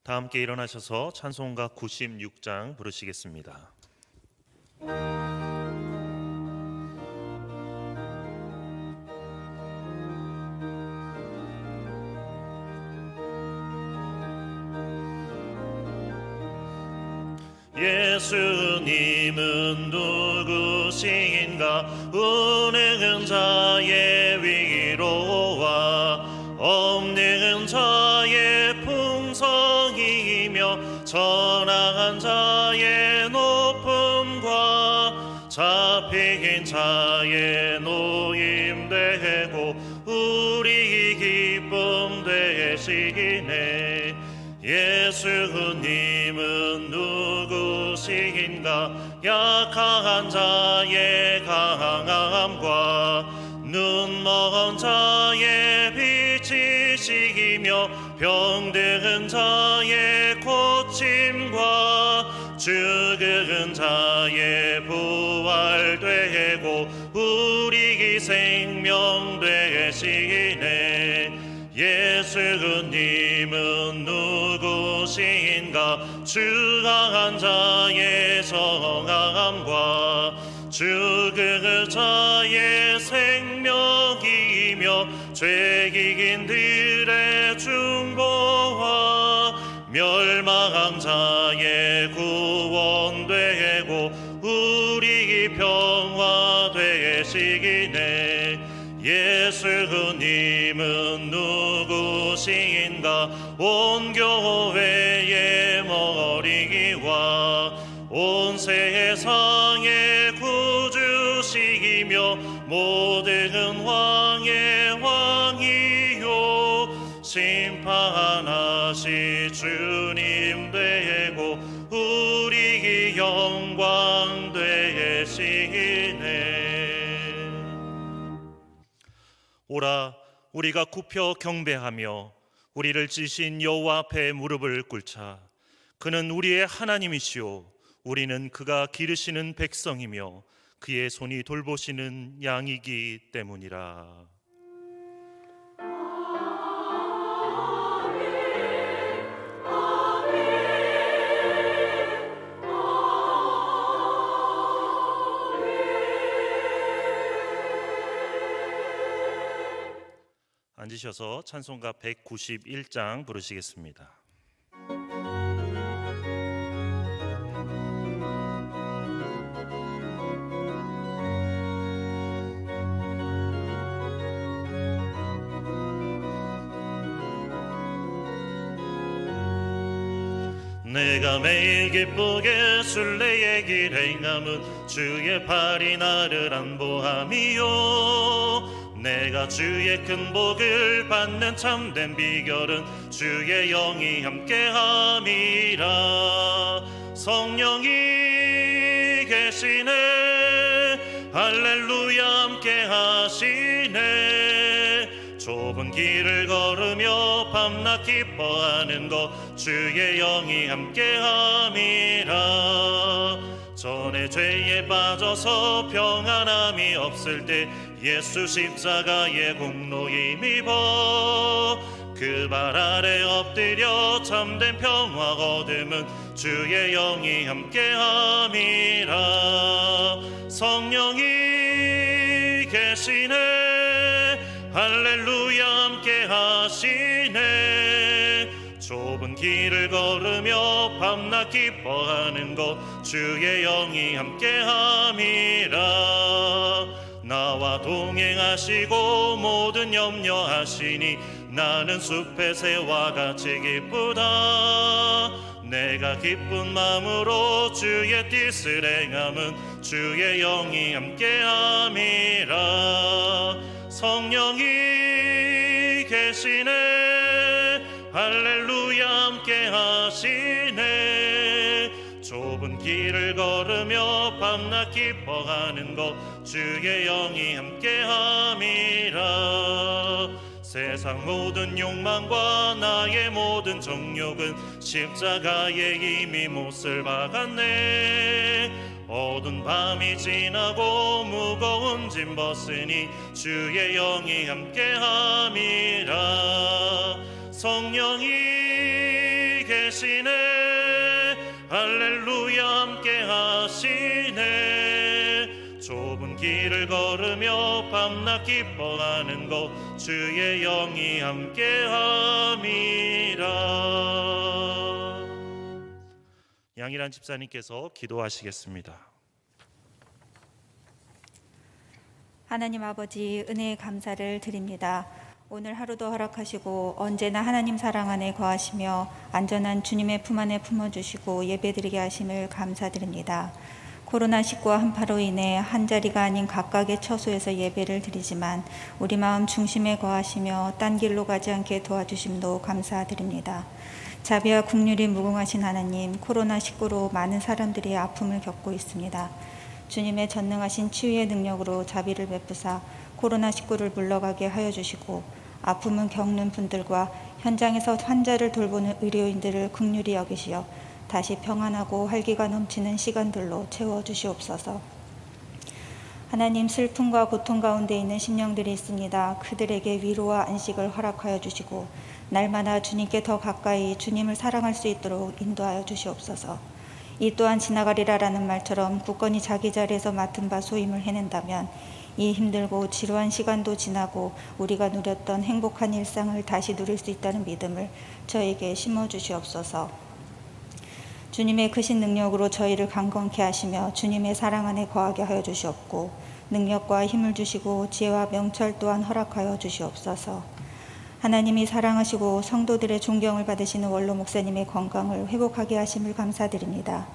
다 함께 일어나셔서 찬송가 96장 부르시겠습니다. 예수님은 누구신가? 우는 자의 위로와 없는 자의 풍성이며 전한 자의 높음과 잡힌 자의 노임되고 우리 기쁨 되시네. 예수님은 누구신가? 약한 자의 강함과 눈먼 자의 빛이시며 병든 자의 고침과 죽은 자의 부활되고 우리 생명 되시네. 예수님은 누구신가? 주한 자의 성함과 죽은 자의 생명이며 죄인들의 중보와 멸망 자의 구원되고 우리 평화 되시기네. 예수님은 누구신가? 온 교회의 머리와 온 세상의 구주시며 모든 왕의 왕이요 심판하시 주님 되고 우리 영광 되시네. 오라, 우리가 굽혀 경배하며 우리를 지신 여호와 앞에 무릎을 꿇자. 그는 우리의 하나님이시오 우리는 그가 기르시는 백성이며 그의 손이 돌보시는 양이기 때문이라. 앉으셔서 찬송가 191장 부르시겠습니다. 내가 매일 기쁘게 순례의 길 행함은 주의 팔이 나를 안보함이요. 내가 주의 큰 복을 받는 참된 비결은 주의 영이 함께함이라. 성령이 계시네. 할렐루야 함께하시네. 좁은 길을 걸으며 밤낮 기뻐하는 것 주의 영이 함께함이라. 전에 죄에 빠져서 평안함이 없을 때 예수 십자가의 공로 힘입어 그 발 아래 엎드려 참된 평화 얻음은 주의 영이 함께함이라. 성령이 계시네. 할렐루야 함께하시네. 좁은 길을 걸으며 밤낮 기뻐하는 것 주의 영이 함께함이라. 나와 동행하시고 모든 염려하시니 나는 숲의 새와 같이 기쁘다. 내가 기쁜 마음으로 주의 뜻을 행함은 주의 영이 함께함이라. 성령이 계시네. 할렐루야 함께하시네. 좁은 길을 걸으며 밤낮 기뻐하는 것 주의 영이 함께함이라. 세상 모든 욕망과 나의 모든 정욕은 십자가에 이미 못을 박았네. 어두운 밤이 지나고 무거운 짐 벗으니 주의 영이 함께함이라. 성령이 계시 걸으며 밤낮 기뻐하는 것 주의 영이 함께함이라. 양일한 집사님께서 기도하시겠습니다. 하나님 아버지, 은혜의 감사를 드립니다. 오늘 하루도 허락하시고 언제나 하나님 사랑 안에 거하시며 안전한 주님의 품 안에 품어주시고 예배드리게 하심을 감사드립니다. 코로나19와 한파로 인해 한자리가 아닌 각각의 처소에서 예배를 드리지만 우리 마음 중심에 거하시며 딴 길로 가지 않게 도와주심도 감사드립니다. 자비와 긍휼이 무궁하신 하나님, 코로나19로 많은 사람들이 아픔을 겪고 있습니다. 주님의 전능하신 치유의 능력으로 자비를 베푸사 코로나19를 물러가게 하여 주시고 아픔을 겪는 분들과 현장에서 환자를 돌보는 의료인들을 긍휼히 여기시어 다시 평안하고 활기가 넘치는 시간들로 채워주시옵소서. 하나님, 슬픔과 고통 가운데 있는 심령들이 있습니다. 그들에게 위로와 안식을 허락하여 주시고 날마다 주님께 더 가까이 주님을 사랑할 수 있도록 인도하여 주시옵소서. 이 또한 지나가리라라는 말처럼 굳건히 자기 자리에서 맡은 바 소임을 해낸다면 이 힘들고 지루한 시간도 지나고 우리가 누렸던 행복한 일상을 다시 누릴 수 있다는 믿음을 저에게 심어주시옵소서. 주님의 크신 능력으로 저희를 강건케 하시며 주님의 사랑 안에 거하게 하여 주시옵고 능력과 힘을 주시고 지혜와 명철 또한 허락하여 주시옵소서. 하나님이 사랑하시고 성도들의 존경을 받으시는 원로 목사님의 건강을 회복하게 하심을 감사드립니다.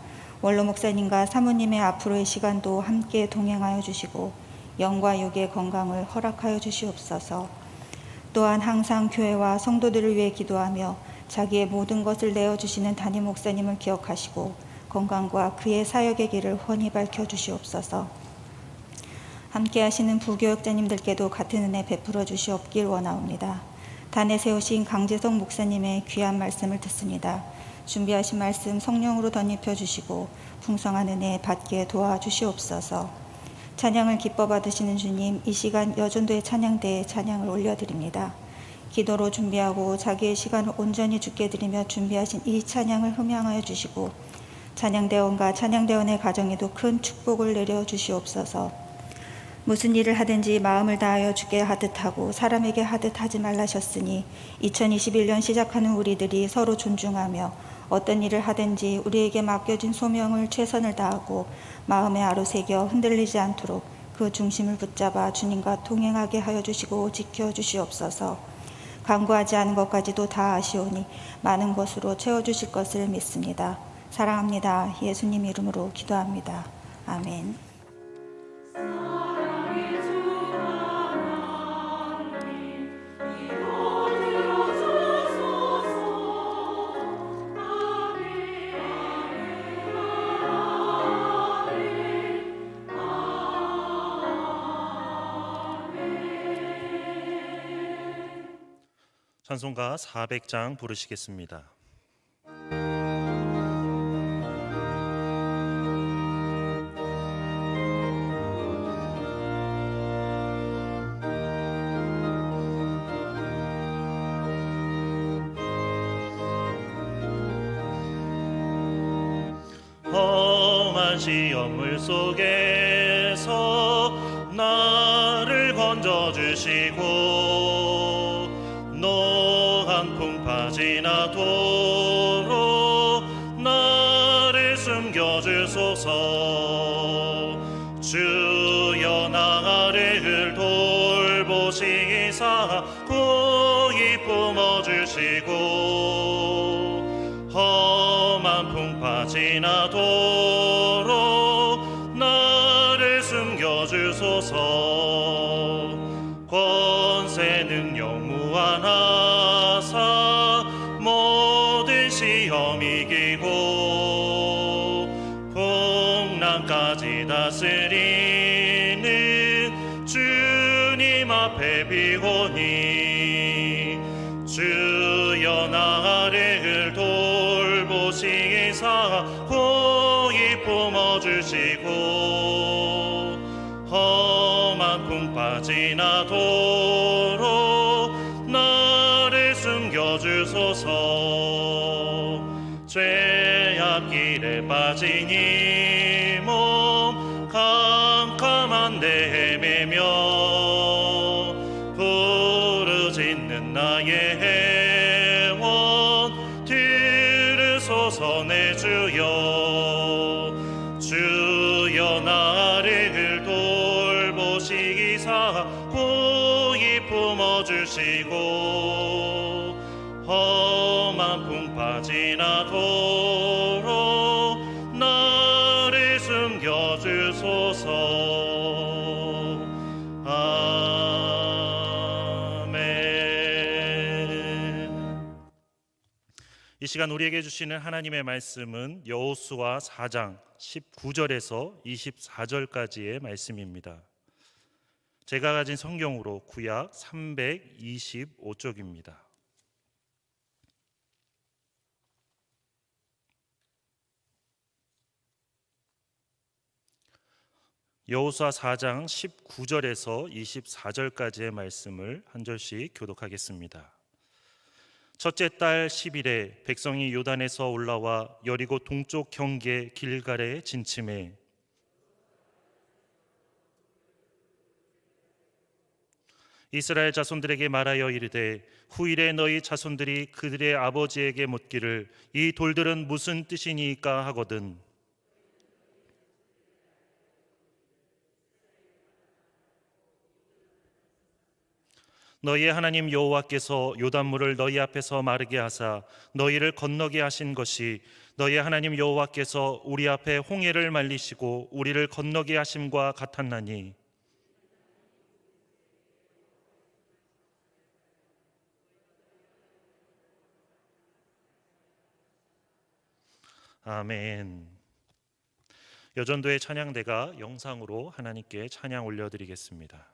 원로 목사님과 사모님의 앞으로의 시간도 함께 동행하여 주시고 영과 육의 건강을 허락하여 주시옵소서. 또한 항상 교회와 성도들을 위해 기도하며 자기의 모든 것을 내어주시는 담임 목사님을 기억하시고 건강과 그의 사역의 길을 훤히 밝혀주시옵소서. 함께 하시는 부교역자님들께도 같은 은혜 베풀어 주시옵길 원하옵니다. 단에 세우신 강재성 목사님의 귀한 말씀을 듣습니다. 준비하신 말씀 성령으로 덧입혀 주시고 풍성한 은혜 받게 도와주시옵소서. 찬양을 기뻐 받으시는 주님, 이 시간 여전도의 찬양대에 찬양을 올려드립니다. 기도로 준비하고 자기의 시간을 온전히 주께 드리며 준비하신 이 찬양을 흠양하여 주시고 찬양대원과 찬양대원의 가정에도 큰 축복을 내려 주시옵소서. 무슨 일을 하든지 마음을 다하여 주께 하듯 하고 사람에게 하듯 하지 말라셨으니 2021년 시작하는 우리들이 서로 존중하며 어떤 일을 하든지 우리에게 맡겨진 소명을 최선을 다하고 마음에 아로새겨 흔들리지 않도록 그 중심을 붙잡아 주님과 동행하게 하여 주시고 지켜주시옵소서. 간구하지 않은 것까지도 다 아시오니 많은 것으로 채워주실 것을 믿습니다. 사랑합니다. 예수님 이름으로 기도합니다. 아멘. 찬송가 400장 부르시겠습니다. 험한 시험물 속에서 나를 건져주시고 노한 풍파 지나도록 나를 숨겨주소서. 주여 나를 돌보시사 고이 품어주시고 험한 풍파 지나도록 나를 숨겨주소서. 권세 능력 무한하사 모든 시험 이기고 풍랑까지 다스리는 주님 앞에 비오니 주여 나를 돌보시사 고이 품어주시고 험한 풍파 지나도록 나를 숨겨주소서. 죄악 길에 빠진 이 몸 캄캄한 데 헤매며 나의 해원 들으소서 내 주여. 주여 나를 돌보시기사 고이 품어주시고 험한 풍파 지나도록 나를 숨겨주소서. 이 시간 우리에게 주시는 하나님의 말씀은 여호수아 4장 19절에서 24절까지의 말씀입니다. 제가 가진 성경으로 구약 325쪽입니다. 여호수아 4장 19절에서 24절까지의 말씀을 한 절씩 교독하겠습니다. 첫째 달 10일에 백성이 요단에서 올라와 여리고 동쪽 경계 길갈에 진침해 이스라엘 자손들에게 말하여 이르되 후일에 너희 자손들이 그들의 아버지에게 묻기를 이 돌들은 무슨 뜻이니까 하거든 너희의 하나님 여호와께서 요단물을 너희 앞에서 마르게 하사 너희를 건너게 하신 것이 너희의 하나님 여호와께서 우리 앞에 홍해를 말리시고 우리를 건너게 하심과 같았나니 아멘. 여전도의 찬양대가 영상으로 하나님께 찬양 올려드리겠습니다.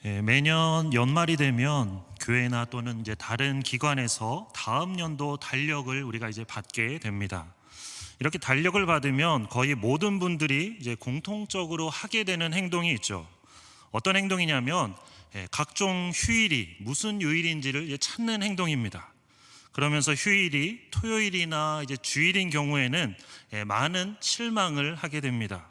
매년 연말이 되면 교회나 또는 이제 다른 기관에서 다음 연도 달력을 우리가 이제 받게 됩니다. 이렇게 달력을 받으면 거의 모든 분들이 이제 공통적으로 하게 되는 행동이 있죠. 어떤 행동이냐면 각종 휴일이 무슨 요일인지를 이제 찾는 행동입니다. 그러면서 휴일이 토요일이나 이제 주일인 경우에는 많은 실망을 하게 됩니다.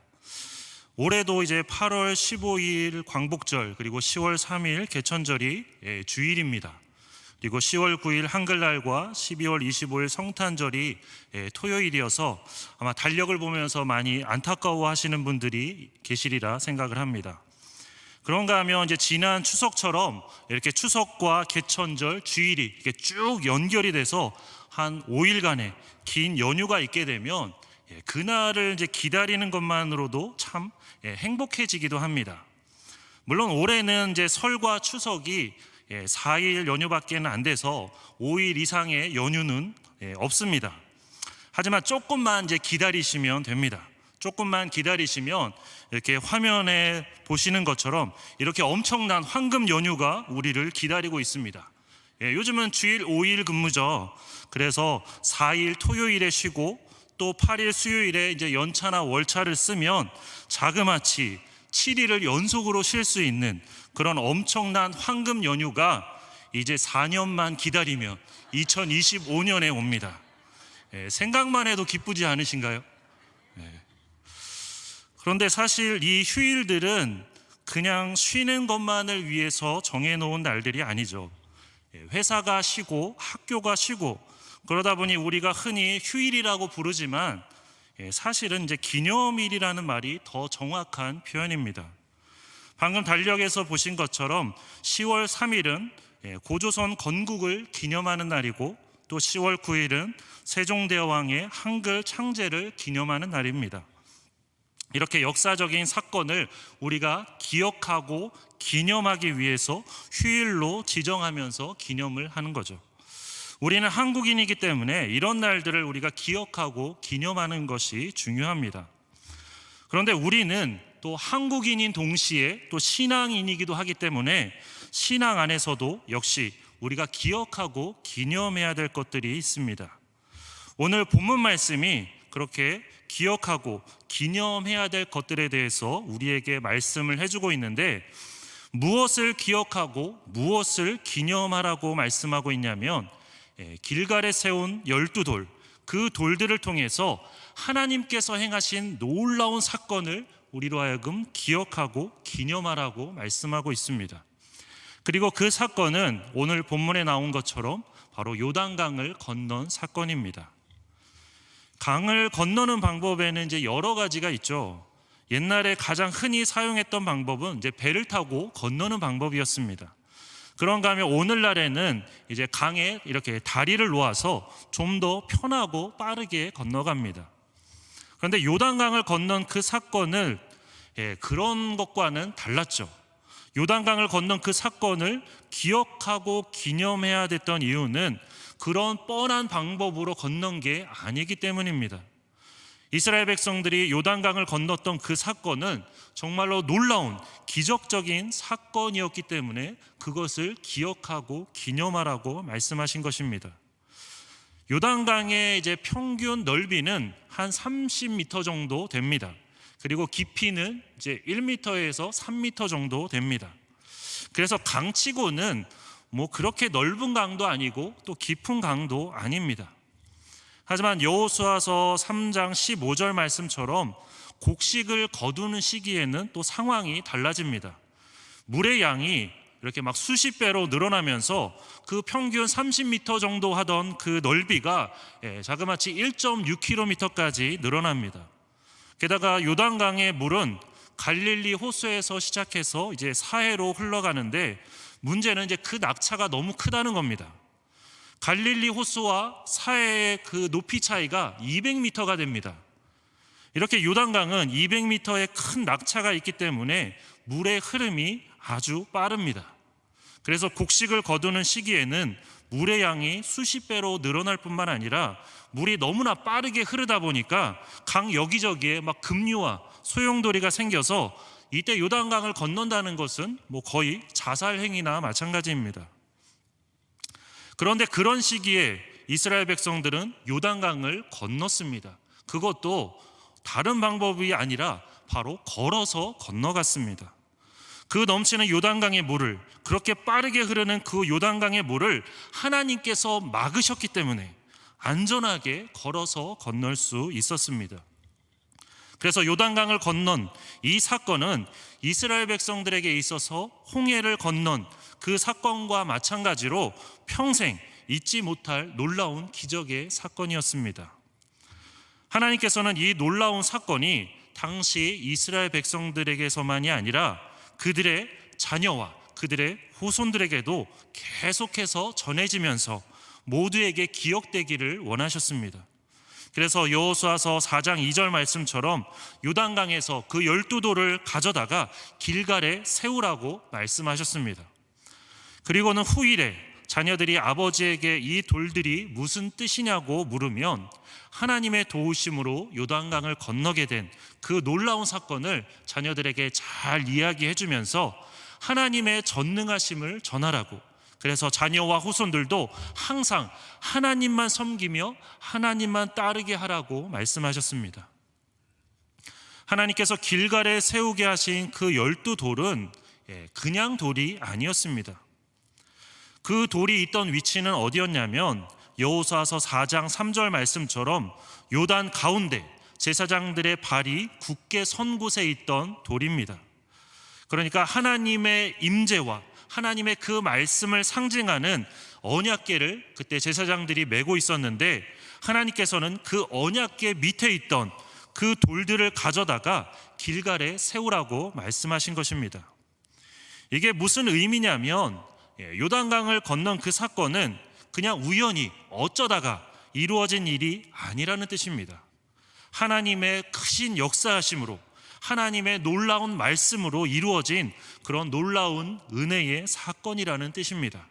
올해도 이제 8월 15일 광복절 그리고 10월 3일 개천절이 주일입니다. 그리고 10월 9일 한글날과 12월 25일 성탄절이 토요일이어서 아마 달력을 보면서 많이 안타까워하시는 분들이 계시리라 생각을 합니다. 그런가 하면 이제 지난 추석처럼 이렇게 추석과 개천절 주일이 이렇게 쭉 연결이 돼서 한 5일간의 긴 연휴가 있게 되면 그날을 이제 기다리는 것만으로도 참 행복해지기도 합니다. 물론 올해는 이제 설과 추석이 4일 연휴밖에는 안 돼서 5일 이상의 연휴는 없습니다. 하지만 조금만 이제 기다리시면 됩니다. 조금만 기다리시면 이렇게 화면에 보시는 것처럼 이렇게 엄청난 황금 연휴가 우리를 기다리고 있습니다. 요즘은 주일 5일 근무죠. 그래서 4일 토요일에 쉬고 또 8일 수요일에 이제 연차나 월차를 쓰면 자그마치 7일을 연속으로 쉴 수 있는 그런 엄청난 황금 연휴가 이제 4년만 기다리면 2025년에 옵니다. 생각만 해도 기쁘지 않으신가요? 그런데 사실 이 휴일들은 그냥 쉬는 것만을 위해서 정해놓은 날들이 아니죠. 회사가 쉬고 학교가 쉬고 그러다 보니 우리가 흔히 휴일이라고 부르지만 사실은 이제 기념일이라는 말이 더 정확한 표현입니다. 방금 달력에서 보신 것처럼 10월 3일은 고조선 건국을 기념하는 날이고 또 10월 9일은 세종대왕의 한글 창제를 기념하는 날입니다. 이렇게 역사적인 사건을 우리가 기억하고 기념하기 위해서 휴일로 지정하면서 기념을 하는 거죠. 우리는 한국인이기 때문에 이런 날들을 우리가 기억하고 기념하는 것이 중요합니다. 그런데 우리는 또 한국인인 동시에 또 신앙인이기도 하기 때문에 신앙 안에서도 역시 우리가 기억하고 기념해야 될 것들이 있습니다. 오늘 본문 말씀이 그렇게 기억하고 기념해야 될 것들에 대해서 우리에게 말씀을 해주고 있는데 무엇을 기억하고 무엇을 기념하라고 말씀하고 있냐면 길갈에 세운 12돌 그 돌들을 통해서 하나님께서 행하신 놀라운 사건을 우리로 하여금 기억하고 기념하라고 말씀하고 있습니다. 그리고 그 사건은 오늘 본문에 나온 것처럼 바로 요단강을 건넌 사건입니다. 강을 건너는 방법에는 이제 여러 가지가 있죠. 옛날에 가장 흔히 사용했던 방법은 이제 배를 타고 건너는 방법이었습니다. 그런가 하면 오늘날에는 이제 강에 이렇게 다리를 놓아서 좀 더 편하고 빠르게 건너갑니다. 그런데 요단강을 건넌 그 사건을 그런 것과는 달랐죠. 요단강을 건넌 그 사건을 기억하고 기념해야 됐던 이유는 그런 뻔한 방법으로 건넌 게 아니기 때문입니다. 이스라엘 백성들이 요단강을 건넜던 그 사건은 정말로 놀라운 기적적인 사건이었기 때문에 그것을 기억하고 기념하라고 말씀하신 것입니다. 요단강의 이제 평균 넓이는 한 30m 정도 됩니다. 그리고 깊이는 이제 1m에서 3m 정도 됩니다. 그래서 강치고는 뭐 그렇게 넓은 강도 아니고 또 깊은 강도 아닙니다. 하지만 여호수아서 3장 15절 말씀처럼 곡식을 거두는 시기에는 또 상황이 달라집니다. 물의 양이 이렇게 막 수십 배로 늘어나면서 그 평균 30m 정도 하던 그 넓이가 자그마치 1.6km까지 늘어납니다. 게다가 요단강의 물은 갈릴리 호수에서 시작해서 이제 사해로 흘러가는데 문제는 이제 그 낙차가 너무 크다는 겁니다. 갈릴리 호수와 사해의 그 높이 차이가 200m가 됩니다. 이렇게 요단강은 200m의 큰 낙차가 있기 때문에 물의 흐름이 아주 빠릅니다. 그래서 곡식을 거두는 시기에는 물의 양이 수십 배로 늘어날 뿐만 아니라 물이 너무나 빠르게 흐르다 보니까 강 여기저기에 막 급류와 소용돌이가 생겨서 이때 요단강을 건넌다는 것은 거의 자살 행위나 마찬가지입니다. 그런데 그런 시기에 이스라엘 백성들은 요단강을 건넜습니다. 그것도 다른 방법이 아니라 바로 걸어서 건너갔습니다. 그 넘치는 요단강의 물을, 그렇게 빠르게 흐르는 그 요단강의 물을 하나님께서 막으셨기 때문에 안전하게 걸어서 건널 수 있었습니다. 그래서 요단강을 건넌 이 사건은 이스라엘 백성들에게 있어서 홍해를 건넌 그 사건과 마찬가지로 평생 잊지 못할 놀라운 기적의 사건이었습니다. 하나님께서는 이 놀라운 사건이 당시 이스라엘 백성들에게서만이 아니라 그들의 자녀와 그들의 후손들에게도 계속해서 전해지면서 모두에게 기억되기를 원하셨습니다. 그래서 여호수아서 4장 2절 말씀처럼 요단강에서 그 12돌을 가져다가 길갈에 세우라고 말씀하셨습니다. 그리고는 후일에 자녀들이 아버지에게 이 돌들이 무슨 뜻이냐고 물으면 하나님의 도우심으로 요단강을 건너게 된 그 놀라운 사건을 자녀들에게 잘 이야기해 주면서 하나님의 전능하심을 전하라고, 그래서 자녀와 후손들도 항상 하나님만 섬기며 하나님만 따르게 하라고 말씀하셨습니다. 하나님께서 길갈에 세우게 하신 그 12돌은 그냥 돌이 아니었습니다. 그 돌이 있던 위치는 어디였냐면 여호수아서 4장 3절 말씀처럼 요단 가운데 제사장들의 발이 굳게 선 곳에 있던 돌입니다. 그러니까 하나님의 임재와 하나님의 그 말씀을 상징하는 언약궤를 그때 제사장들이 메고 있었는데 하나님께서는 그 언약궤 밑에 있던 그 돌들을 가져다가 길갈에 세우라고 말씀하신 것입니다. 이게 무슨 의미냐면 요단강을 건넌 그 사건은 그냥 우연히 어쩌다가 이루어진 일이 아니라는 뜻입니다. 하나님의 크신 역사하심으로, 하나님의 놀라운 말씀으로 이루어진 그런 놀라운 은혜의 사건이라는 뜻입니다.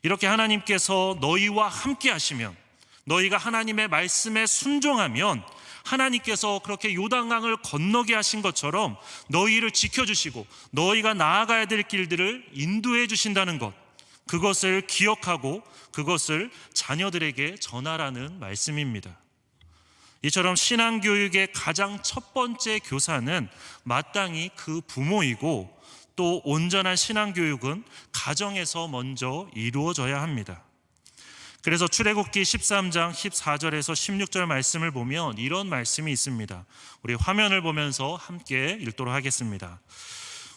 이렇게 하나님께서 너희와 함께 하시면, 너희가 하나님의 말씀에 순종하면 하나님께서 그렇게 요단강을 건너게 하신 것처럼 너희를 지켜주시고 너희가 나아가야 될 길들을 인도해 주신다는 것, 그것을 기억하고 그것을 자녀들에게 전하라는 말씀입니다. 이처럼 신앙교육의 가장 첫 번째 교사는 마땅히 그 부모이고, 또 온전한 신앙교육은 가정에서 먼저 이루어져야 합니다. 그래서 출애굽기 13장 14절에서 16절 말씀을 보면 이런 말씀이 있습니다. 우리 화면을 보면서 함께 읽도록 하겠습니다.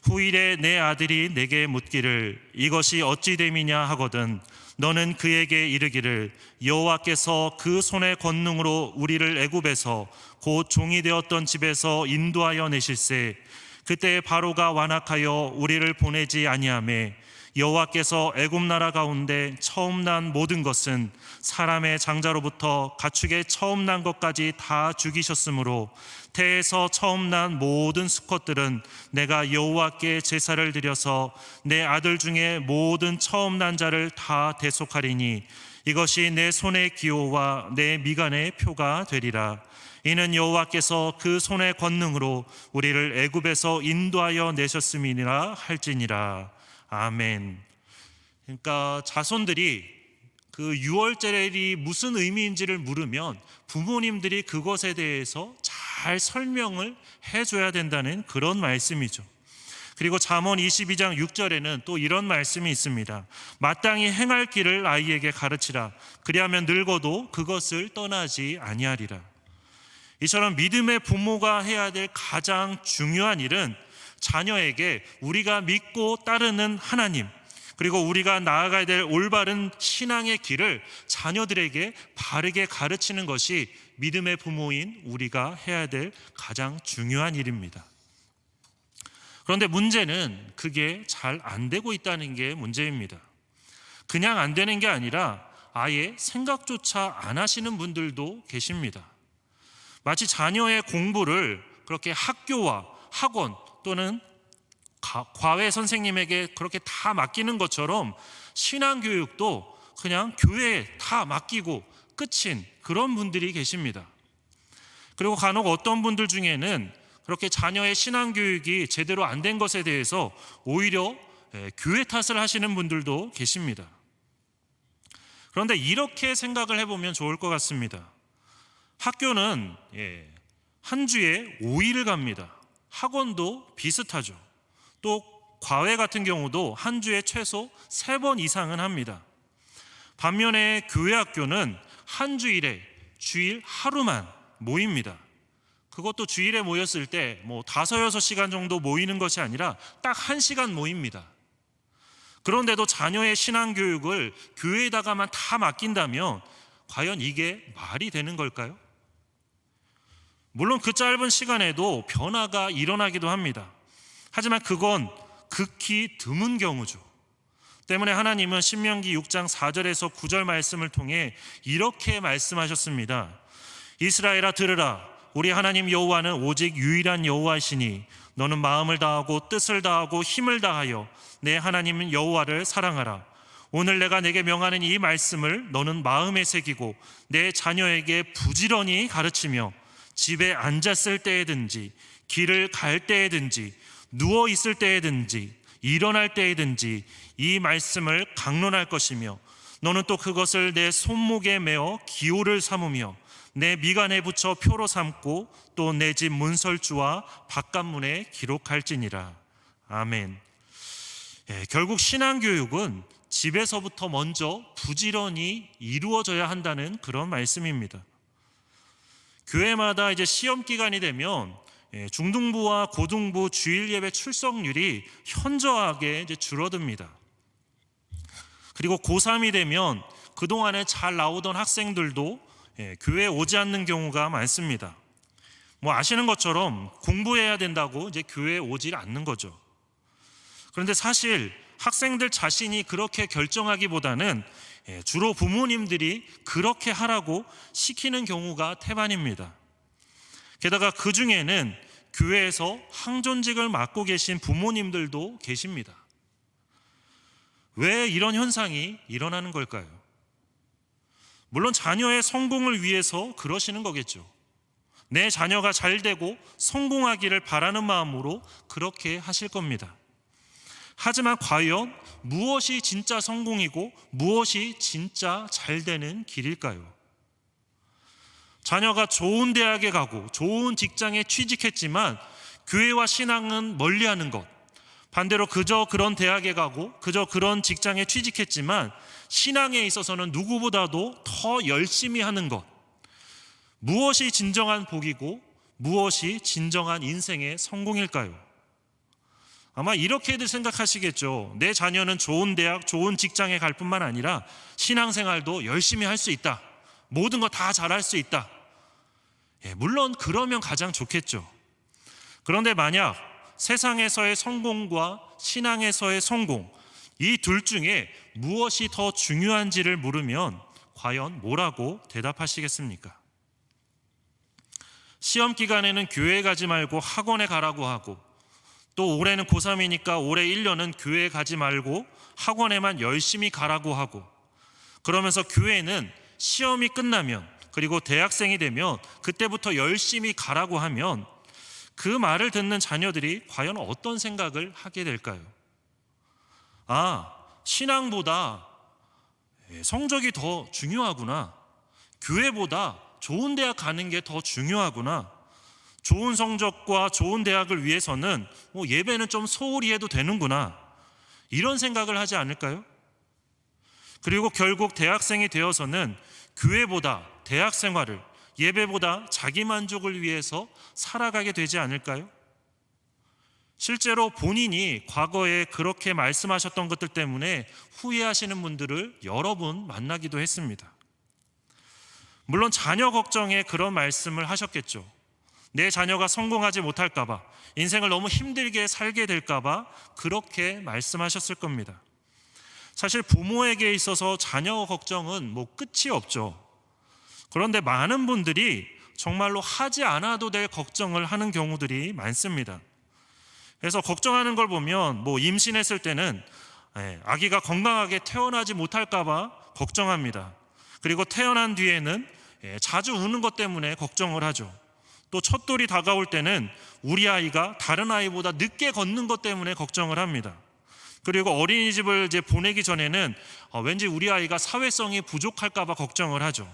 후일에 내 아들이 내게 묻기를 이것이 어찌 됨이냐 하거든 너는 그에게 이르기를 여호와께서 그 손의 권능으로 우리를 애굽에서 곧 종이 되었던 집에서 인도하여 내실세 그때 바로가 완악하여 우리를 보내지 아니하매 여호와께서 애굽 나라 가운데 처음 난 모든 것은 사람의 장자로부터 가축의 처음 난 것까지 다 죽이셨으므로 태에서 처음 난 모든 수컷들은 내가 여호와께 제사를 드려서 내 아들 중에 모든 처음 난 자를 다 대속하리니 이것이 내 손의 기호와 내 미간의 표가 되리라. 이는 여호와께서 그 손의 권능으로 우리를 애굽에서 인도하여 내셨음이니라 할지니라. 아멘. 그러니까 자손들이 그 유월절이 무슨 의미인지를 물으면 부모님들이 그것에 대해서 잘 설명을 해줘야 된다는 그런 말씀이죠. 그리고 잠언 22장 6절에는 또 이런 말씀이 있습니다. 마땅히 행할 길을 아이에게 가르치라. 그리하면 늙어도 그것을 떠나지 아니하리라. 이처럼 믿음의 부모가 해야 될 가장 중요한 일은 자녀에게 우리가 믿고 따르는 하나님, 그리고 우리가 나아가야 될 올바른 신앙의 길을 자녀들에게 바르게 가르치는 것이 믿음의 부모인 우리가 해야 될 가장 중요한 일입니다. 그런데 문제는 그게 잘 안 되고 있다는 게 문제입니다. 그냥 안 되는 게 아니라 아예 생각조차 안 하시는 분들도 계십니다. 마치 자녀의 공부를 그렇게 학교와 학원 또는 과외 선생님에게 그렇게 다 맡기는 것처럼 신앙교육도 그냥 교회에 다 맡기고 끝인 그런 분들이 계십니다. 그리고 간혹 어떤 분들 중에는 그렇게 자녀의 신앙교육이 제대로 안 된 것에 대해서 오히려 교회 탓을 하시는 분들도 계십니다. 그런데 이렇게 생각을 해보면 좋을 것 같습니다. 학교는 한 주에 5일을 갑니다. 학원도 비슷하죠. 또 과외 같은 경우도 한 주에 최소 3번 이상은 합니다. 반면에 교회 학교는 한 주일에 주일 하루만 모입니다. 그것도 주일에 모였을 때 5, 6시간 정도 모이는 것이 아니라 딱 1시간 모입니다. 그런데도 자녀의 신앙교육을 교회에다가만 다 맡긴다면 과연 이게 말이 되는 걸까요? 물론 그 짧은 시간에도 변화가 일어나기도 합니다. 하지만 그건 극히 드문 경우죠. 때문에 하나님은 신명기 6장 4절에서 9절 말씀을 통해 이렇게 말씀하셨습니다. 이스라엘아 들으라. 우리 하나님 여호와는 오직 유일한 여호와이시니 너는 마음을 다하고 뜻을 다하고 힘을 다하여 내 하나님 여호와를 사랑하라. 오늘 내가 내게 명하는 이 말씀을 너는 마음에 새기고 내 자녀에게 부지런히 가르치며 집에 앉았을 때에든지 길을 갈 때에든지 누워 있을 때에든지 일어날 때에든지 이 말씀을 강론할 것이며 너는 또 그것을 내 손목에 메어 기호를 삼으며 내 미간에 붙여 표로 삼고 또 내 집 문설주와 바깥문에 기록할지니라. 아멘. 결국 신앙교육은 집에서부터 먼저 부지런히 이루어져야 한다는 그런 말씀입니다. 교회마다 이제 시험 기간이 되면 중등부와 고등부 주일 예배 출석률이 현저하게 이제 줄어듭니다. 그리고 고3이 되면 그동안에 잘 나오던 학생들도 교회에 오지 않는 경우가 많습니다. 아시는 것처럼 공부해야 된다고 이제 교회에 오질 않는 거죠. 그런데 사실 학생들 자신이 그렇게 결정하기보다는 주로 부모님들이 그렇게 하라고 시키는 경우가 태반입니다. 게다가 그 중에는 교회에서 항존직을 맡고 계신 부모님들도 계십니다. 왜 이런 현상이 일어나는 걸까요? 물론 자녀의 성공을 위해서 그러시는 거겠죠. 내 자녀가 잘 되고 성공하기를 바라는 마음으로 그렇게 하실 겁니다. 하지만 과연 무엇이 진짜 성공이고 무엇이 진짜 잘 되는 길일까요? 자녀가 좋은 대학에 가고 좋은 직장에 취직했지만 교회와 신앙은 멀리하는 것, 반대로 그저 그런 대학에 가고 그저 그런 직장에 취직했지만 신앙에 있어서는 누구보다도 더 열심히 하는 것, 무엇이 진정한 복이고 무엇이 진정한 인생의 성공일까요? 아마 이렇게들 생각하시겠죠. 내 자녀는 좋은 대학, 좋은 직장에 갈 뿐만 아니라 신앙생활도 열심히 할 수 있다. 모든 거 다 잘할 수 있다. 물론 그러면 가장 좋겠죠. 그런데 만약 세상에서의 성공과 신앙에서의 성공, 이 둘 중에 무엇이 더 중요한지를 물으면 과연 뭐라고 대답하시겠습니까? 시험 기간에는 교회에 가지 말고 학원에 가라고 하고, 또 올해는 고3이니까 올해 1년은 교회에 가지 말고 학원에만 열심히 가라고 하고, 그러면서 교회는 시험이 끝나면, 그리고 대학생이 되면 그때부터 열심히 가라고 하면 그 말을 듣는 자녀들이 과연 어떤 생각을 하게 될까요? 신앙보다 성적이 더 중요하구나. 교회보다 좋은 대학 가는 게 더 중요하구나. 좋은 성적과 좋은 대학을 위해서는 예배는 좀 소홀히 해도 되는구나. 이런 생각을 하지 않을까요? 그리고 결국 대학생이 되어서는 교회보다 대학 생활을, 예배보다 자기 만족을 위해서 살아가게 되지 않을까요? 실제로 본인이 과거에 그렇게 말씀하셨던 것들 때문에 후회하시는 분들을 여러 분 만나기도 했습니다. 물론 자녀 걱정에 그런 말씀을 하셨겠죠. 내 자녀가 성공하지 못할까 봐, 인생을 너무 힘들게 살게 될까 봐 그렇게 말씀하셨을 겁니다. 사실 부모에게 있어서 자녀 걱정은 끝이 없죠. 그런데 많은 분들이 정말로 하지 않아도 될 걱정을 하는 경우들이 많습니다. 그래서 걱정하는 걸 보면 임신했을 때는 아기가 건강하게 태어나지 못할까 봐 걱정합니다. 그리고 태어난 뒤에는 자주 우는 것 때문에 걱정을 하죠. 또 첫돌이 다가올 때는 우리 아이가 다른 아이보다 늦게 걷는 것 때문에 걱정을 합니다. 그리고 어린이집을 이제 보내기 전에는 왠지 우리 아이가 사회성이 부족할까 봐 걱정을 하죠.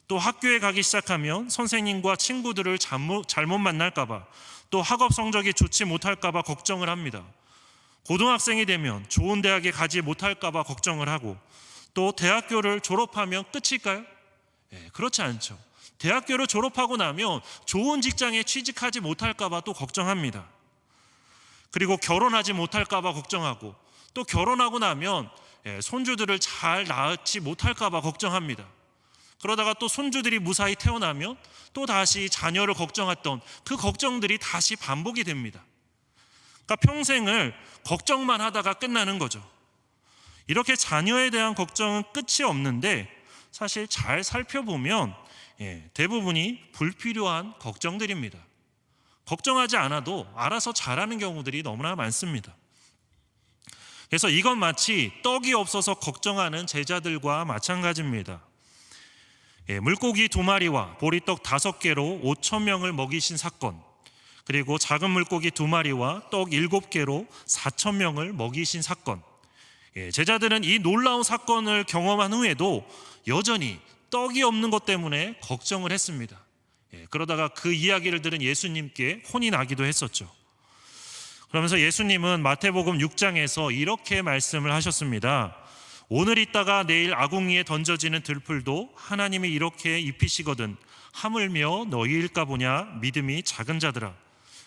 또 학교에 가기 시작하면 선생님과 친구들을 잘못 만날까 봐, 또 학업 성적이 좋지 못할까 봐 걱정을 합니다. 고등학생이 되면 좋은 대학에 가지 못할까 봐 걱정을 하고, 또 대학교를 졸업하면 끝일까요? 그렇지 않죠. 대학교를 졸업하고 나면 좋은 직장에 취직하지 못할까 봐 또 걱정합니다. 그리고 결혼하지 못할까 봐 걱정하고, 또 결혼하고 나면 손주들을 잘 낳지 못할까 봐 걱정합니다. 그러다가 또 손주들이 무사히 태어나면 또 다시 자녀를 걱정했던 그 걱정들이 다시 반복이 됩니다. 그러니까 평생을 걱정만 하다가 끝나는 거죠. 이렇게 자녀에 대한 걱정은 끝이 없는데, 사실 잘 살펴보면 대부분이 불필요한 걱정들입니다. 걱정하지 않아도 알아서 자라는 경우들이 너무나 많습니다. 그래서 이건 마치 떡이 없어서 걱정하는 제자들과 마찬가지입니다. 물고기 2마리와 보리떡 5개로 5,000명을 먹이신 사건, 그리고 작은 물고기 2마리와 떡 7개로 4,000명을 먹이신 사건. 제자들은 이 놀라운 사건을 경험한 후에도 여전히 떡이 없는 것 때문에 걱정을 했습니다. 그러다가 그 이야기를 들은 예수님께 혼이 나기도 했었죠. 그러면서 예수님은 마태복음 6장에서 이렇게 말씀을 하셨습니다. 오늘 있다가 내일 아궁이에 던져지는 들풀도 하나님이 이렇게 입히시거든 하물며 너희일까 보냐 믿음이 작은 자들아.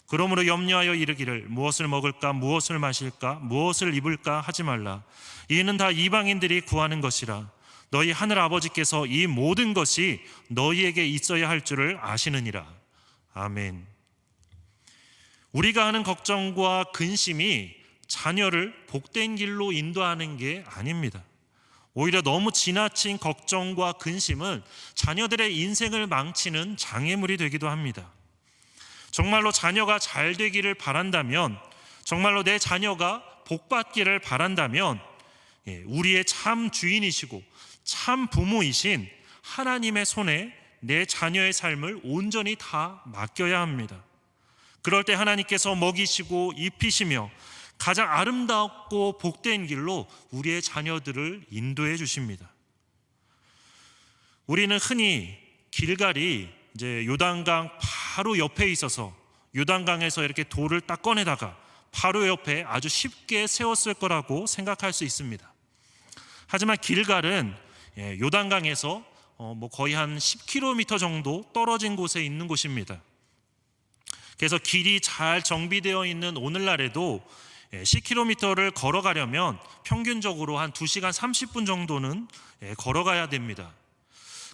그러므로 염려하여 이르기를 무엇을 먹을까 무엇을 마실까 무엇을 입을까 하지 말라. 이는 다 이방인들이 구하는 것이라. 너희 하늘 아버지께서 이 모든 것이 너희에게 있어야 할 줄을 아시느니라. 아멘. 우리가 하는 걱정과 근심이 자녀를 복된 길로 인도하는 게 아닙니다. 오히려 너무 지나친 걱정과 근심은 자녀들의 인생을 망치는 장애물이 되기도 합니다. 정말로 자녀가 잘 되기를 바란다면, 정말로 내 자녀가 복받기를 바란다면 우리의 참 주인이시고 참 부모이신 하나님의 손에 내 자녀의 삶을 온전히 다 맡겨야 합니다. 그럴 때 하나님께서 먹이시고 입히시며 가장 아름답고 복된 길로 우리의 자녀들을 인도해 주십니다. 우리는 흔히 길갈이 이제 요단강 바로 옆에 있어서 요단강에서 이렇게 돌을 딱 꺼내다가 바로 옆에 아주 쉽게 세웠을 거라고 생각할 수 있습니다. 하지만 길갈은 요단강에서 거의 한 10km 정도 떨어진 곳에 있는 곳입니다. 그래서 길이 잘 정비되어 있는 오늘날에도 10km를 걸어가려면 평균적으로 한 2시간 30분 정도는 걸어가야 됩니다.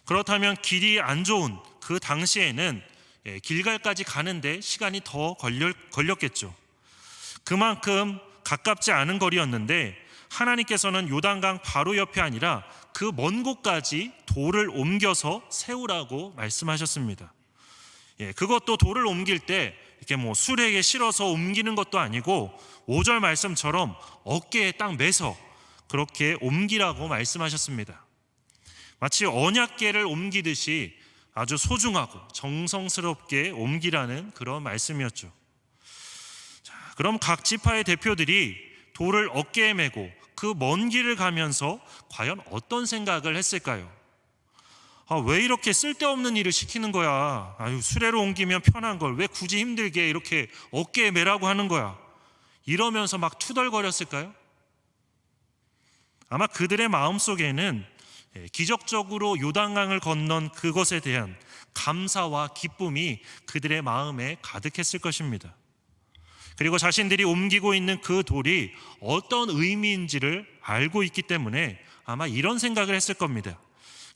그렇다면 길이 안 좋은 그 당시에는 길갈까지 가는데 시간이 더 걸렸겠죠. 그만큼 가깝지 않은 거리였는데 하나님께서는 요단강 바로 옆이 아니라 그 먼 곳까지 돌을 옮겨서 세우라고 말씀하셨습니다. 그것도 돌을 옮길 때 이렇게 수레에 실어서 옮기는 것도 아니고 5절 말씀처럼 어깨에 딱 매서 그렇게 옮기라고 말씀하셨습니다. 마치 언약궤를 옮기듯이 아주 소중하고 정성스럽게 옮기라는 그런 말씀이었죠. 자, 그럼 각 지파의 대표들이 돌을 어깨에 메고 그 먼 길을 가면서 과연 어떤 생각을 했을까요? 왜 이렇게 쓸데없는 일을 시키는 거야? 수레로 옮기면 편한 걸 왜 굳이 힘들게 이렇게 어깨에 메라고 하는 거야? 이러면서 막 투덜거렸을까요? 아마 그들의 마음속에는 기적적으로 요단강을 건넌 그것에 대한 감사와 기쁨이 그들의 마음에 가득했을 것입니다. 그리고 자신들이 옮기고 있는 그 돌이 어떤 의미인지를 알고 있기 때문에 아마 이런 생각을 했을 겁니다.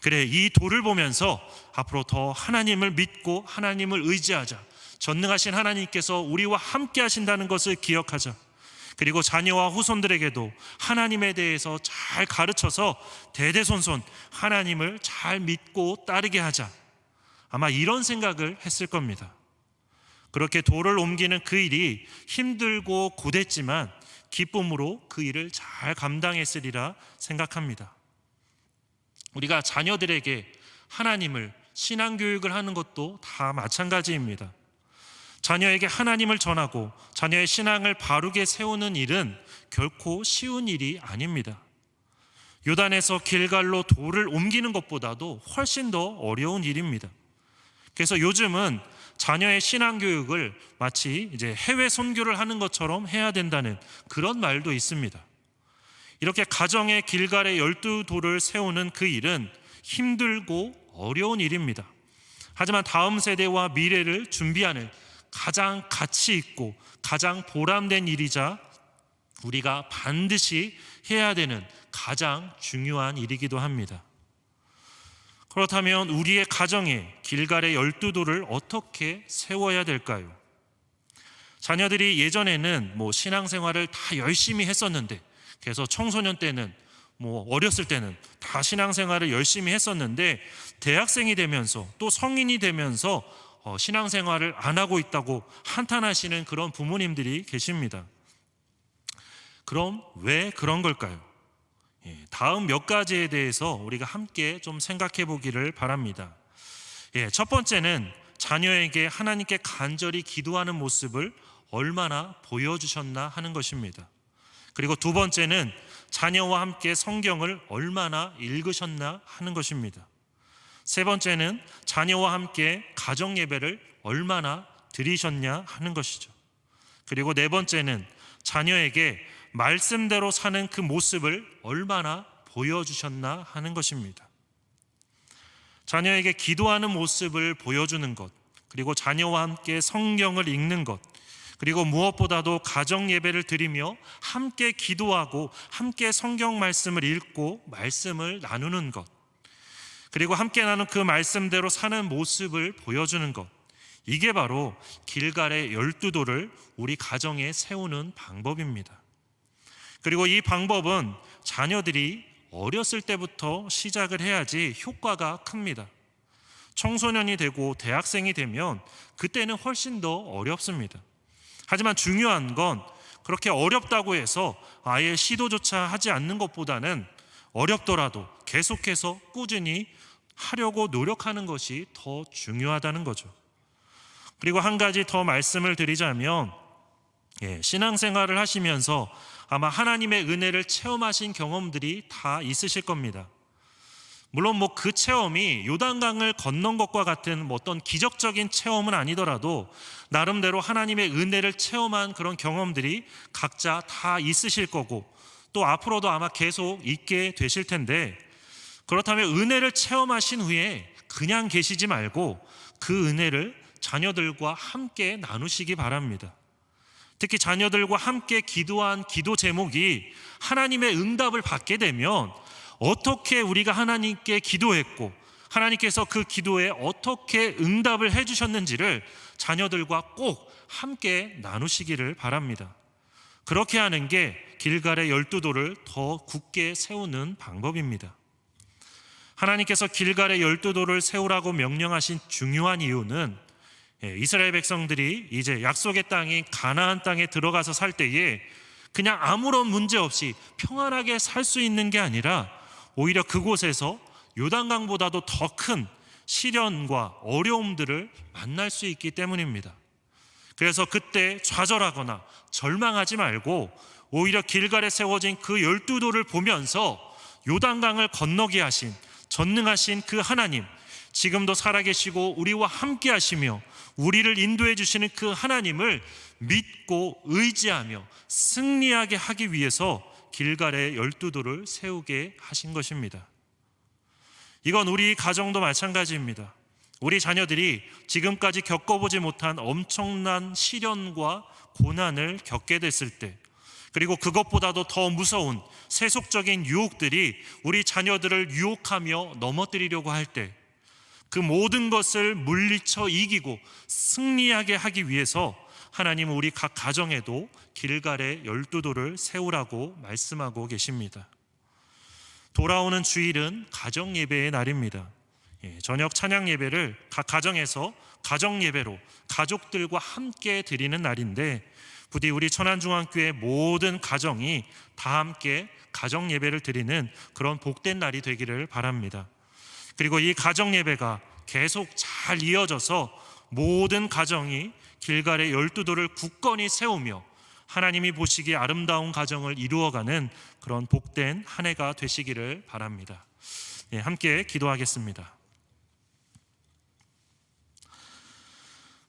그래, 이 돌을 보면서 앞으로 더 하나님을 믿고 하나님을 의지하자. 전능하신 하나님께서 우리와 함께 하신다는 것을 기억하자. 그리고 자녀와 후손들에게도 하나님에 대해서 잘 가르쳐서 대대손손 하나님을 잘 믿고 따르게 하자. 아마 이런 생각을 했을 겁니다. 그렇게 돌을 옮기는 그 일이 힘들고 고됐지만 기쁨으로 그 일을 잘 감당했으리라 생각합니다. 우리가 자녀들에게 하나님을 신앙교육을 하는 것도 다 마찬가지입니다. 자녀에게 하나님을 전하고 자녀의 신앙을 바르게 세우는 일은 결코 쉬운 일이 아닙니다. 요단에서 길갈로 돌을 옮기는 것보다도 훨씬 더 어려운 일입니다. 그래서 요즘은 자녀의 신앙교육을 마치 이제 해외 선교를 하는 것처럼 해야 된다는 그런 말도 있습니다. 이렇게 가정의 길갈의 12돌을 세우는 그 일은 힘들고 어려운 일입니다. 하지만 다음 세대와 미래를 준비하는 가장 가치 있고 가장 보람된 일이자 우리가 반드시 해야 되는 가장 중요한 일이기도 합니다. 그렇다면 우리의 가정에 길갈의 12돌을 어떻게 세워야 될까요? 자녀들이 예전에는 신앙생활을 다 열심히 했었는데, 그래서 청소년 때는 어렸을 때는 다 신앙생활을 열심히 했었는데 대학생이 되면서 또 성인이 되면서 신앙생활을 안 하고 있다고 한탄하시는 그런 부모님들이 계십니다. 그럼 왜 그런 걸까요? 다음 몇 가지에 대해서 우리가 함께 좀 생각해 보기를 바랍니다. 첫 번째는 자녀에게 하나님께 간절히 기도하는 모습을 얼마나 보여주셨나 하는 것입니다. 그리고 두 번째는 자녀와 함께 성경을 얼마나 읽으셨나 하는 것입니다. 세 번째는 자녀와 함께 가정 예배를 얼마나 드리셨냐 하는 것이죠. 그리고 네 번째는 자녀에게 말씀대로 사는 그 모습을 얼마나 보여주셨나 하는 것입니다. 자녀에게 기도하는 모습을 보여주는 것, 그리고 자녀와 함께 성경을 읽는 것, 그리고 무엇보다도 가정 예배를 드리며 함께 기도하고 함께 성경 말씀을 읽고 말씀을 나누는 것, 그리고 함께 나눈 그 말씀대로 사는 모습을 보여주는 것, 이게 바로 길갈의 12돌을 우리 가정에 세우는 방법입니다. 그리고 이 방법은 자녀들이 어렸을 때부터 시작을 해야지 효과가 큽니다. 청소년이 되고 대학생이 되면 그때는 훨씬 더 어렵습니다. 하지만 중요한 건 그렇게 어렵다고 해서 아예 시도조차 하지 않는 것보다는 어렵더라도 계속해서 꾸준히 하려고 노력하는 것이 더 중요하다는 거죠. 그리고 한 가지 더 말씀을 드리자면, 신앙생활을 하시면서 아마 하나님의 은혜를 체험하신 경험들이 다 있으실 겁니다. 물론 그 체험이 요단강을 건넌 것과 같은 어떤 기적적인 체험은 아니더라도 나름대로 하나님의 은혜를 체험한 그런 경험들이 각자 다 있으실 거고 또 앞으로도 아마 계속 있게 되실 텐데, 그렇다면 은혜를 체험하신 후에 그냥 계시지 말고 그 은혜를 자녀들과 함께 나누시기 바랍니다. 특히 자녀들과 함께 기도한 기도 제목이 하나님의 응답을 받게 되면 어떻게 우리가 하나님께 기도했고 하나님께서 그 기도에 어떻게 응답을 해주셨는지를 자녀들과 꼭 함께 나누시기를 바랍니다. 그렇게 하는 게 길갈의 12돌을 더 굳게 세우는 방법입니다. 하나님께서 길갈의 12돌을 세우라고 명령하신 중요한 이유는 이스라엘 백성들이 이제 약속의 땅인 가나안 땅에 들어가서 살 때에 그냥 아무런 문제 없이 평안하게 살 수 있는 게 아니라 오히려 그곳에서 요단강보다도 더 큰 시련과 어려움들을 만날 수 있기 때문입니다. 그래서 그때 좌절하거나 절망하지 말고 오히려 길갈에 세워진 그 12돌을 보면서 요단강을 건너게 하신 전능하신 그 하나님, 지금도 살아계시고 우리와 함께 하시며 우리를 인도해 주시는 그 하나님을 믿고 의지하며 승리하게 하기 위해서 길갈의 12돌을 세우게 하신 것입니다. 이건 우리 가정도 마찬가지입니다. 우리 자녀들이 지금까지 겪어보지 못한 엄청난 시련과 고난을 겪게 됐을 때, 그리고 그것보다도 더 무서운 세속적인 유혹들이 우리 자녀들을 유혹하며 넘어뜨리려고 할 때, 그 모든 것을 물리쳐 이기고 승리하게 하기 위해서 하나님은 우리 각 가정에도 길갈의 12돌을 세우라고 말씀하고 계십니다. 돌아오는 주일은 가정 예배의 날입니다. 저녁 찬양 예배를 각 가정에서 가정 예배로 가족들과 함께 드리는 날인데, 부디 우리 천안중앙교회 모든 가정이 다 함께 가정 예배를 드리는 그런 복된 날이 되기를 바랍니다. 그리고 이 가정 예배가 계속 잘 이어져서 모든 가정이 길갈의 12돌을 굳건히 세우며 하나님이 보시기에 아름다운 가정을 이루어가는 그런 복된 한 해가 되시기를 바랍니다. 함께 기도하겠습니다.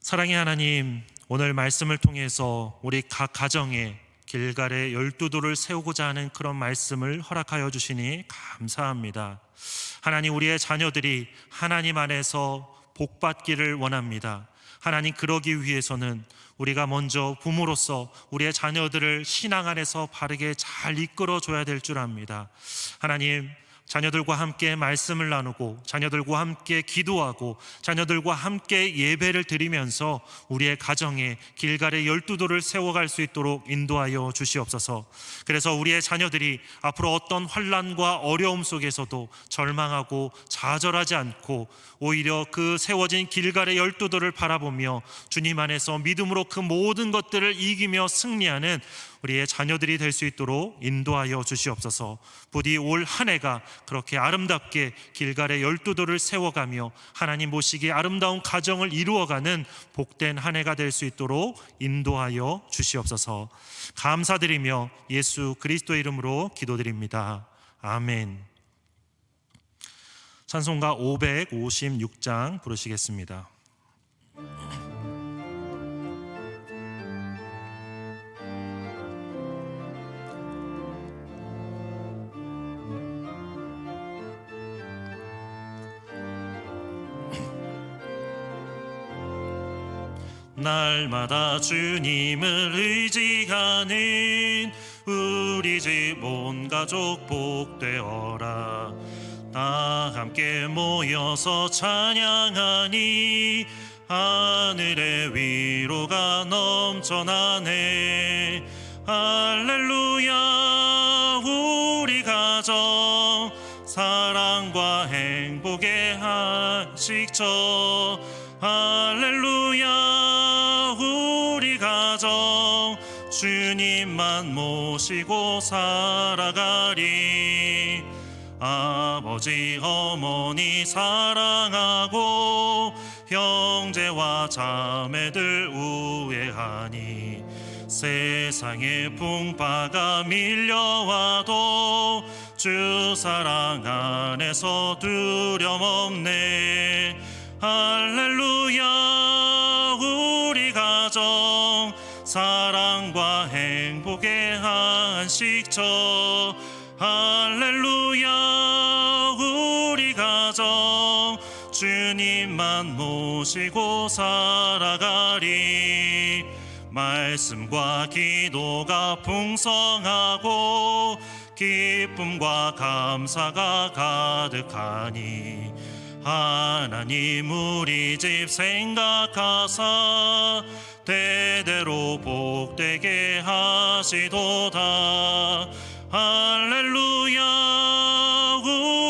사랑의 하나님, 오늘 말씀을 통해서 우리 각 가정에 길갈의 12돌을 세우고자 하는 그런 말씀을 허락하여 주시니 감사합니다. 하나님, 우리의 자녀들이 하나님 안에서 복받기를 원합니다. 하나님, 그러기 위해서는 우리가 먼저 부모로서 우리의 자녀들을 신앙 안에서 바르게 잘 이끌어줘야 될 줄 압니다. 하나님, 자녀들과 함께 말씀을 나누고 자녀들과 함께 기도하고 자녀들과 함께 예배를 드리면서 우리의 가정에 길갈의 12돌을 세워갈 수 있도록 인도하여 주시옵소서. 그래서 우리의 자녀들이 앞으로 어떤 환난과 어려움 속에서도 절망하고 좌절하지 않고 오히려 그 세워진 길갈의 12돌을 바라보며 주님 안에서 믿음으로 그 모든 것들을 이기며 승리하는 우리의 자녀들이 될 수 있도록 인도하여 주시옵소서. 부디 올 한 해가 그렇게 아름답게 길갈의 12돌을 세워가며 하나님 보시기에 아름다운 가정을 이루어가는 복된 한 해가 될 수 있도록 인도하여 주시옵소서. 감사드리며 예수 그리스도의 이름으로 기도드립니다. 아멘. 찬송가 556장 부르시겠습니다. 날마다 주님을 의지하는 우리 집 온 가족 복되어라. 다 함께 모여서 찬양하니 하늘의 위로가 넘쳐나네. 할렐루야. 우리 가정 사랑과 행복의 한식처. 할렐루야. 우리 가정 주님만 모시고 살아가리. 아버지 어머니 사랑하고 형제와 자매들 우애하니 세상의 풍파가 밀려와도 주 사랑 안에서 두려움 없네. 할렐루야. 우리 가정 사랑과 행복의 한식처. 할렐루야. 우리 가정 주님만 모시고 살아가리. 말씀과 기도가 풍성하고 기쁨과 감사가 가득하니 하나님 우리 집 생각하사 대대로 복되게 하시도다. 할렐루야.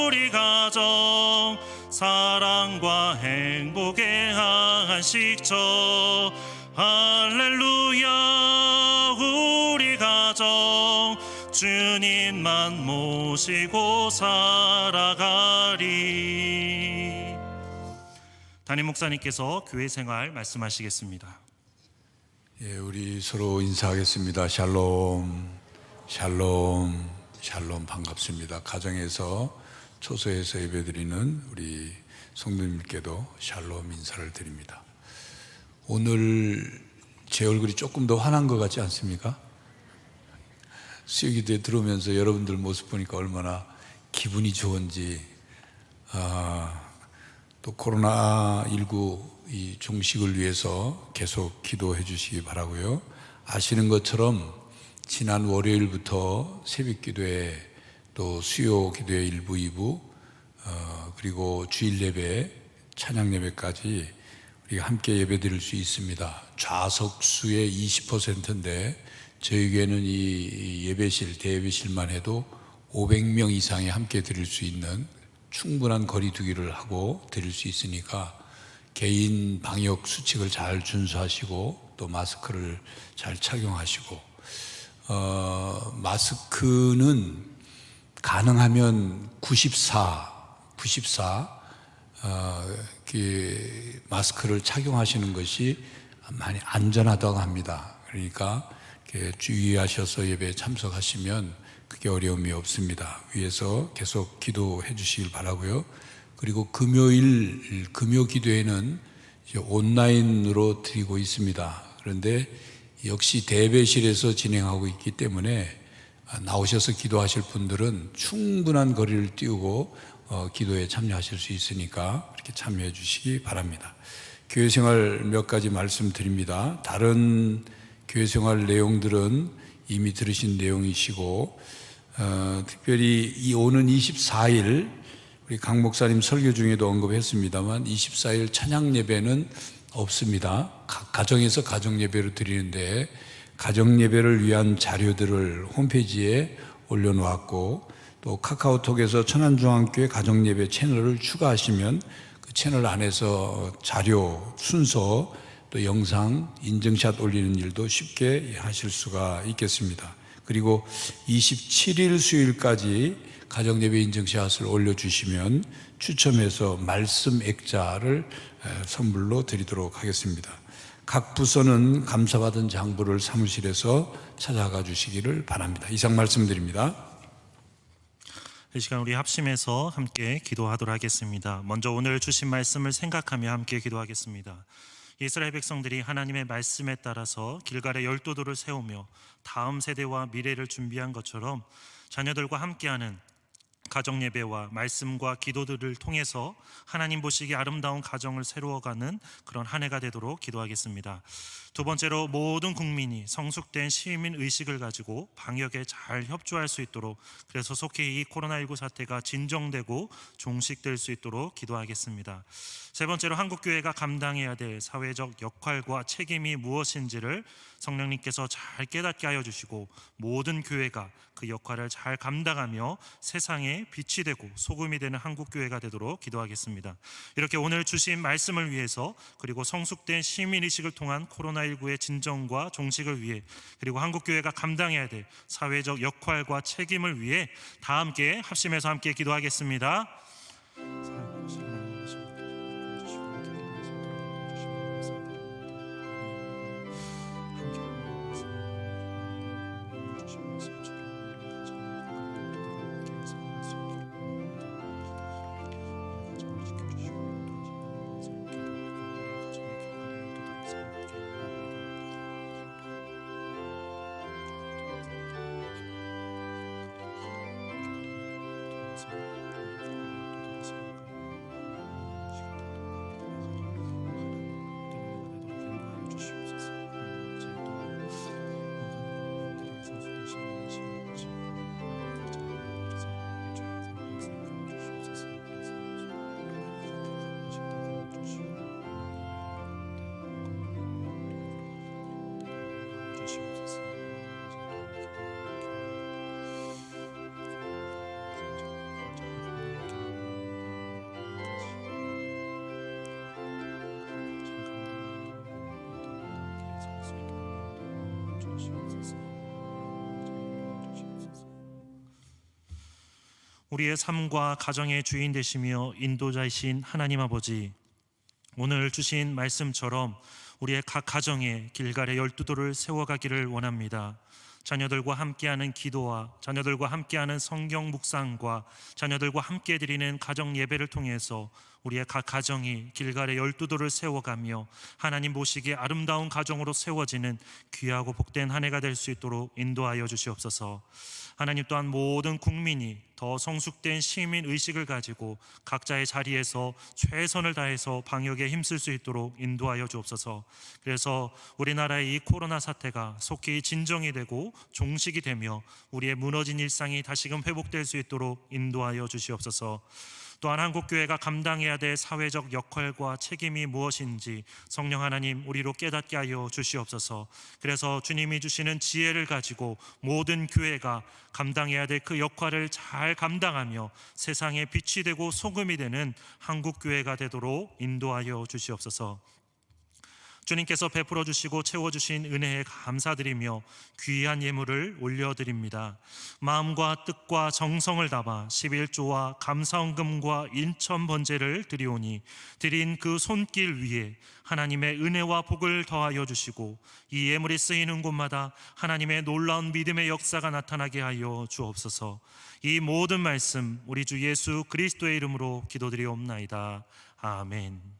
우리 가정 사랑과 행복의 한식처. 할렐루야. 우리 가정 주님만 모시고 살아가리. 담임 목사님께서 교회 생활 말씀하시겠습니다. 예, 우리 서로 인사하겠습니다. 샬롬, 샬롬, 샬롬. 반갑습니다. 가정에서 초소에서 예배드리는 우리 성도님께도 샬롬 인사를 드립니다. 오늘 제 얼굴이 조금 더 환한 것 같지 않습니까? 수요기도에 들어오면서 여러분들 모습 보니까 얼마나 기분이 좋은지. 또 코로나19 이 종식을 위해서 계속 기도해 주시기 바라고요. 아시는 것처럼 지난 월요일부터 새벽 기도회 또 수요 기도회 1부, 2부 그리고 주일 예배, 찬양 예배까지 우리가 함께 예배 드릴 수 있습니다. 좌석 수의 20%인데 저희 교회는 이 예배실, 대예배실만 해도 500명 이상이 함께 드릴 수 있는 충분한 거리 두기를 하고 드릴 수 있으니까 개인 방역 수칙을 잘 준수하시고 또 마스크를 잘 착용하시고 마스크는 가능하면 94 마스크를 착용하시는 것이 많이 안전하다고 합니다. 그러니까 이렇게 주의하셔서 예배에 참석하시면 크게 어려움이 없습니다. 위에서 계속 기도해 주시길 바라고요. 그리고 금요 기도회는 이제 온라인으로 드리고 있습니다. 그런데 역시 대배실에서 진행하고 있기 때문에 나오셔서 기도하실 분들은 충분한 거리를 띄우고 기도에 참여하실 수 있으니까 그렇게 참여해 주시기 바랍니다. 교회생활 몇 가지 말씀드립니다. 다른 교회생활 내용들은 이미 들으신 내용이시고 특별히 이 오는 24일 우리 강 목사님 설교 중에도 언급했습니다만 24일 찬양 예배는 없습니다. 가정에서 가정 예배로 드리는데 가정 예배를 위한 자료들을 홈페이지에 올려놓았고 또 카카오톡에서 천안중앙교회 가정 예배 채널을 추가하시면 그 채널 안에서 자료, 순서, 또 영상, 인증샷 올리는 일도 쉽게 하실 수가 있겠습니다. 그리고 27일 수요일까지 가정예배 인증샷을 올려주시면 추첨해서 말씀 액자를 선물로 드리도록 하겠습니다. 각 부서는 감사받은 장부를 사무실에서 찾아가 주시기를 바랍니다. 이상 말씀드립니다. 이 시간 우리 합심해서 함께 기도하도록 하겠습니다. 먼저 오늘 주신 말씀을 생각하며 함께 기도하겠습니다. 이스라엘 백성들이 하나님의 말씀에 따라서 길갈에 12돌을 세우며 다음 세대와 미래를 준비한 것처럼 자녀들과 함께하는 가정 예배와 말씀과 기도들을 통해서 하나님 보시기에 아름다운 가정을 세워가는 그런 한 해가 되도록 기도하겠습니다. 두 번째로 모든 국민이 성숙된 시민 의식을 가지고 방역에 잘 협조할 수 있도록, 그래서 속히 이 코로나19 사태가 진정되고 종식될 수 있도록 기도하겠습니다. 세 번째로 한국교회가 감당해야 될 사회적 역할과 책임이 무엇인지를 성령님께서 잘 깨닫게 하여 주시고 모든 교회가 그 역할을 잘 감당하며 세상에 빛이 되고 소금이 되는 한국교회가 되도록 기도하겠습니다. 이렇게 오늘 주신 말씀을 위해서, 그리고 성숙된 시민의식을 통한 코로나19의 진정과 종식을 위해, 그리고 한국교회가 감당해야 될 사회적 역할과 책임을 위해 다 함께 합심해서 함께 기도하겠습니다. 우리의 삶과 가정의 주인 되시며 인도자이신 하나님 아버지, 오늘 주신 말씀처럼 우리의 각 가정에 길갈의 12돌을 세워가기를 원합니다. 자녀들과 함께하는 기도와 자녀들과 함께하는 성경 묵상과 자녀들과 함께 드리는 가정 예배를 통해서 우리의 각 가정이 길갈의 12돌을 세워가며 하나님 보시기에 아름다운 가정으로 세워지는 귀하고 복된 한 해가 될 수 있도록 인도하여 주시옵소서. 하나님 또한 모든 국민이 더 성숙된 시민 의식을 가지고 각자의 자리에서 최선을 다해서 방역에 힘쓸 수 있도록 인도하여 주옵소서. 그래서 우리나라의 이 코로나 사태가 속히 진정이 되고 종식이 되며 우리의 무너진 일상이 다시금 회복될 수 있도록 인도하여 주시옵소서. 또한 한국교회가 감당해야 될 사회적 역할과 책임이 무엇인지 성령 하나님 우리로 깨닫게 하여 주시옵소서. 그래서 주님이 주시는 지혜를 가지고 모든 교회가 감당해야 될 그 역할을 잘 감당하며 세상에 빛이 되고 소금이 되는 한국교회가 되도록 인도하여 주시옵소서. 주님께서 베풀어 주시고 채워 주신 은혜에 감사드리며 귀한 예물을 올려드립니다. 마음과 뜻과 정성을 담아 11조와 감사헌금과 인천 번제를 드리오니 드린 그 손길 위에 하나님의 은혜와 복을 더하여 주시고 이 예물이 쓰이는 곳마다 하나님의 놀라운 믿음의 역사가 나타나게 하여 주옵소서. 이 모든 말씀 우리 주 예수 그리스도의 이름으로 기도드리옵나이다. 아멘.